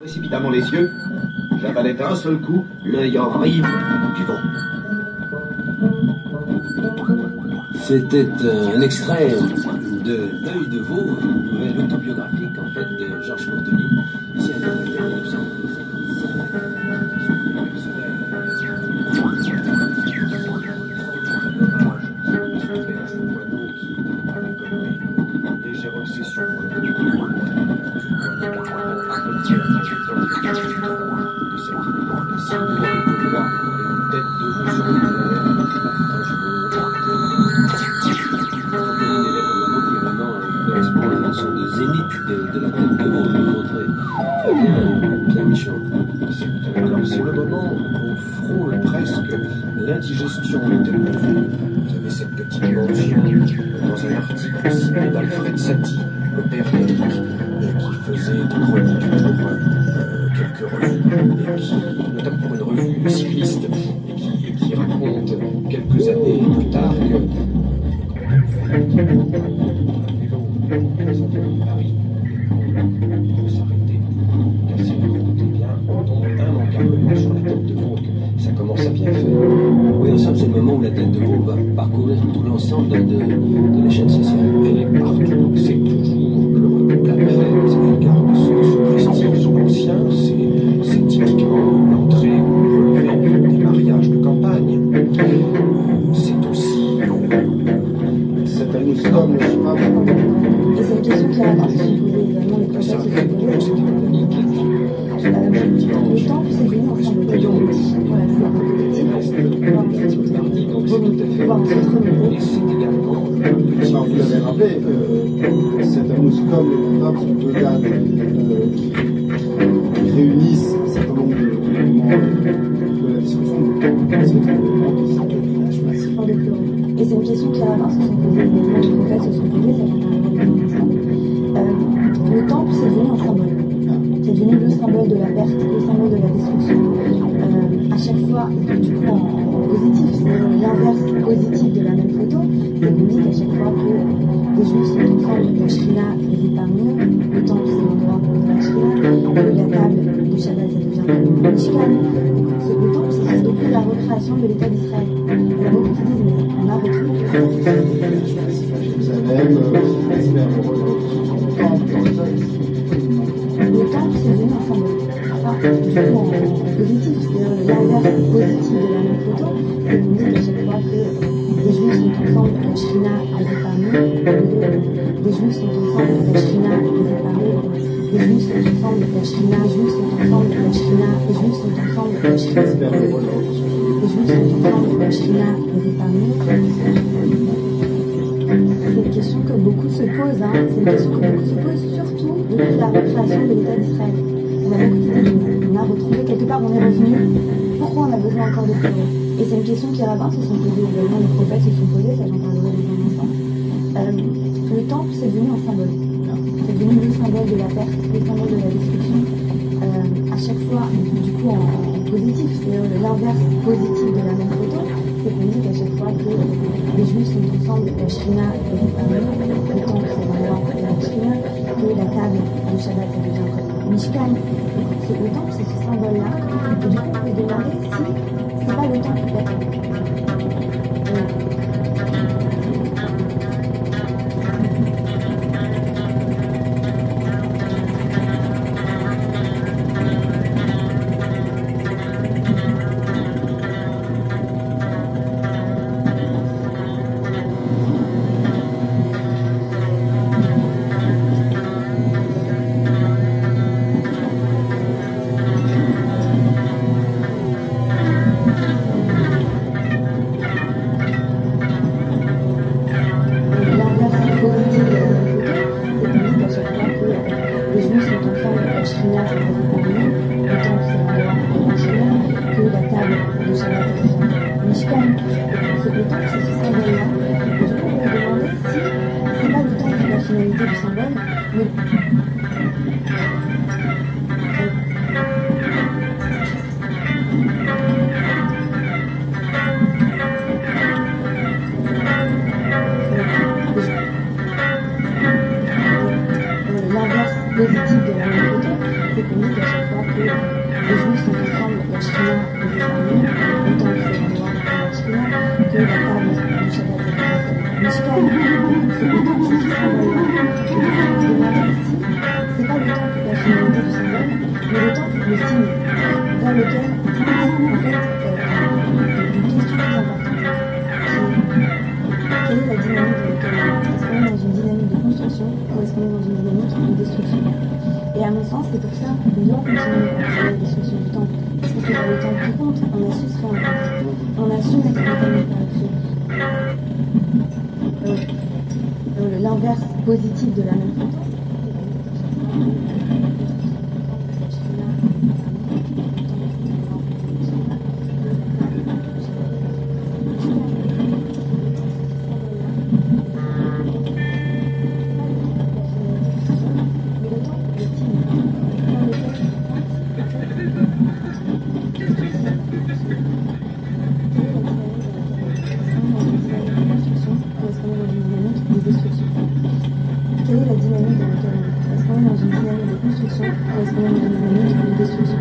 Précipitamment les yeux, j'avalais d'un seul coup l'œil horrible du vent. C'était un extrait de L'œil de veau, une nouvelle autobiographique en fait de Georges Courtely. Ici à légère obsession pour le son de zénith de la tête de veau, je vous montrer. Très bien, Pierre Michaud. C'est le moment où on frôle presque l'indigestion du tête de veau. Vous avez cette petite mention dans un article signé d'Alfred Satie, le père d'Éric, qui faisait des chroniques pour quelques revues, et qui, notamment pour une revue cycliste, et qui raconte quelques années plus tard que Paris, il faut s'arrêter, casser la route, et bien on tombe immanquablement sur la tête de veau, ça commence à bien faire. Oui, en somme, c'est le moment où la tête de veau va parcourir tout l'ensemble de l'échelle sociale. Elle est partout, c'est toujours le recul à faire, elle garde ce prestige ancien, c'est typiquement l'entrée ou le relevé des mariages de campagne. C'est aussi cette année comme le chemin. Et c'est une question qui a se posée également les prophètes se sont posés. Le temps que c'est venu ensemble de Dieu. Voilà, c'est un collectif. Pouvoir en s'être remis. et c'est également Vous l'avez rappelé, cette annonce comme les papes sont deux dates qui réunissent un certain nombre d'éléments de la discussion du temps. C'est un élément qui s'appelle Fort déploré. Et c'est une question qui à la se sont posées également, les prophètes se sont posés, ça j'en parlerai dans un instant. Le temple, c'est devenu un symbole. C'est devenu le symbole de la perte, le symbole de la destruction. À chaque fois, du coup en positif, c'est l'inverse positif de la même photo. C'est qu'on dit qu'à chaque fois que les juifs sont ensemble, la shrina les épargne, le temple c'est l'endroit de la shrina, que la table du Shabbat ça devient le mishkan. Le temple c'est depuis la recréation de l'État d'Israël. Il y a beaucoup qui disent mais on a retrouvé le temple c'est devenu un symbole. Du coup en positif, c'est l'inverse positif de la même photo, c'est qu'on dit qu'à chaque fois que les juifs sont ensemble, la shrina les épargne, les juifs sont ensemble, la shrina les épargne, les juifs sont ensemble, la shrina, les juifs sont ensemble, la shrina, les juifs sont ensemble, la shrina, les juifs sont ensemble, la shrina les épargne. C'est une question que beaucoup se posent, hein. C'est une question que beaucoup se posent surtout depuis la recréation de l'État d'Israël. On a beaucoup de disent, on a retrouvé, quelque part on est revenu, pourquoi on a besoin encore de pleurer? Et c'est une question qui rabbins se sont posées également, les prophètes se sont posés, ça j'en parlerai dans un instant. Le temple c'est devenu un symbole. C'est devenu le symbole de la perte, le symbole de la destruction. À chaque fois, du coup en positif, c'est l'inverse positif de la même photo, c'est qu'on dit qu'à chaque fois que les juifs sont ensemble, la shrina les épargne, le temple c'est l'endroit de la shrina, que la table du Shabbat ça devient comme mishkan. Le temple c'est ce symbole-là, et du coup on peut se demander si c'est pas le temple positif de la même photo, c'est qu'on dit qu'à chaque fois que les Juifs sont ensemble, la Shkina et les Arméniens, autant que les Noirs et la Shkina, que la table du Shabbat et Mishkan, c'est le temps qui symbole là. Et le temps qui démarre ici, c'est pas le temps pour la finalité du symbole, mais le temps pour le signe, vers lequel, en fait, une question plus importante. Quelle est la dynamique dans laquelle on est? Est-ce qu'on est dans une dynamique de construction ou est-ce qu'on est dans une dynamique de destruction? Et à mon sens, c'est pour ça qu'on doit continuer à faire la destruction du temple. Parce que c'est pas le temple qui compte, on a su se réinventer. On a su mettre le temple par le l'inverse positif de la même photo. Quelle est la dynamique dans laquelle on est? Est-ce qu'on est dans une dynamique de construction ou est-ce qu'on est dans une dynamique de destruction?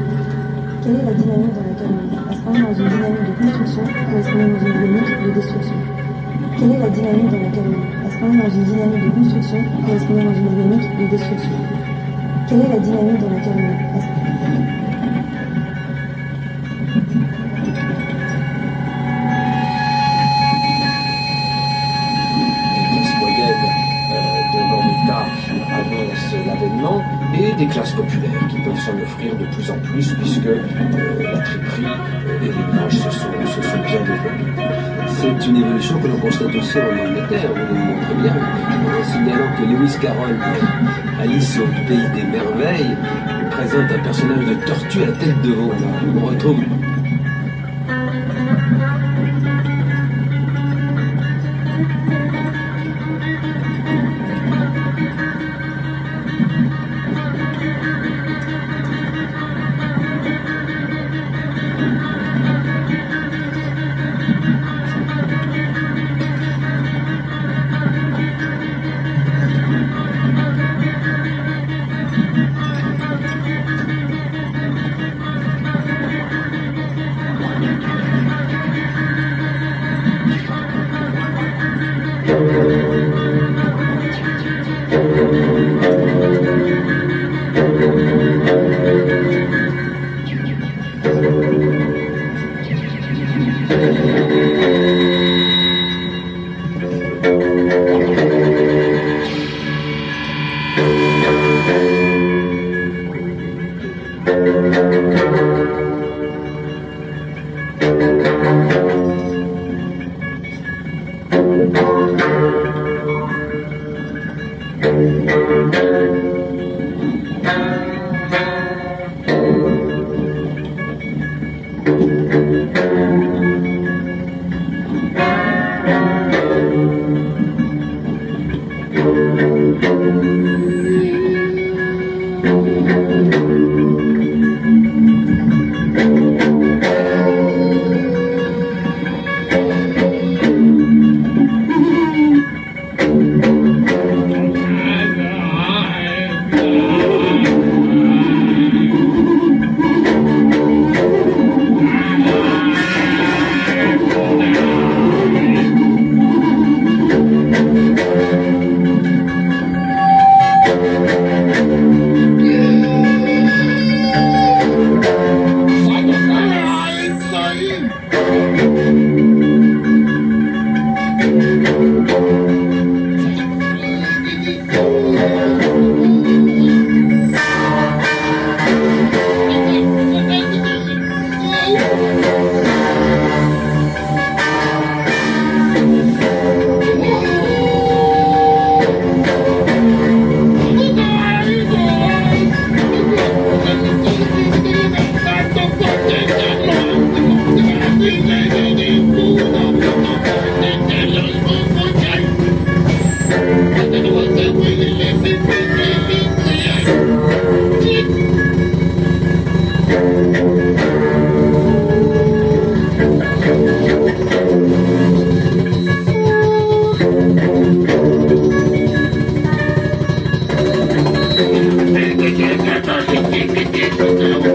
Quelle est la dynamique dans laquelle on est? Est-ce qu'on est dans une dynamique de construction ou est-ce qu'on est dans une dynamique de destruction? Quelle est la dynamique dans laquelle on est? Est-ce qu'on est dans une dynamique de construction ou est-ce qu'on est dans une dynamique de destruction? Quelle est la dynamique dans laquelle on est? Annonce l'avènement et des classes populaires qui peuvent s'en offrir de plus en plus puisque la triperie et l'élevage se sont bien développés. C'est une évolution que l'on constate aussi en Angleterre, vous le montrez bien, en signalant que Lewis Carroll, Alice au pays des merveilles, présente un personnage de tortue à la tête de veau. On retrouve Thank you.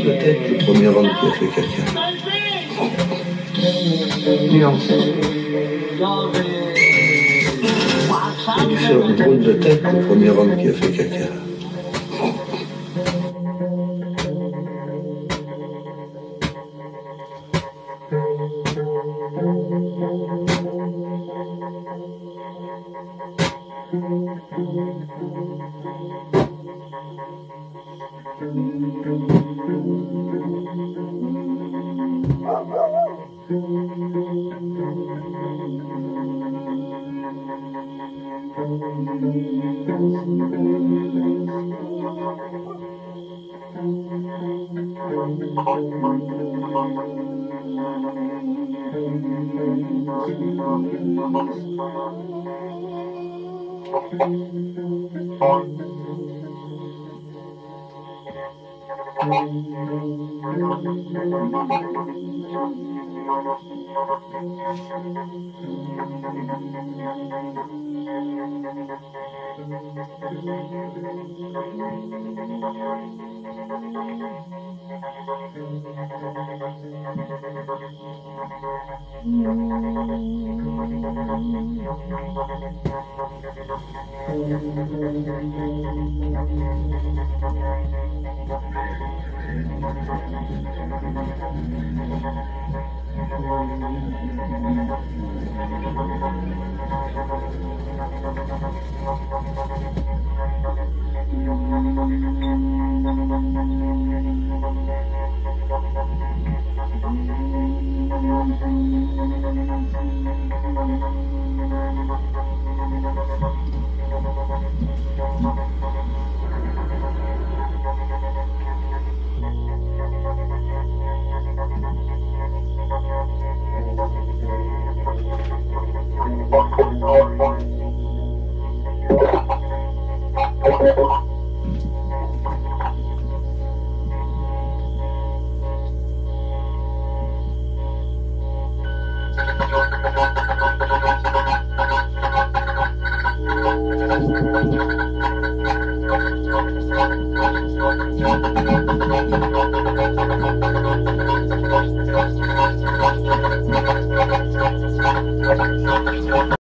Peut-être le premier homme qui a fait caca. Nuance. J'ai dû faire une drôle de tête le premier homme qui a fait caca.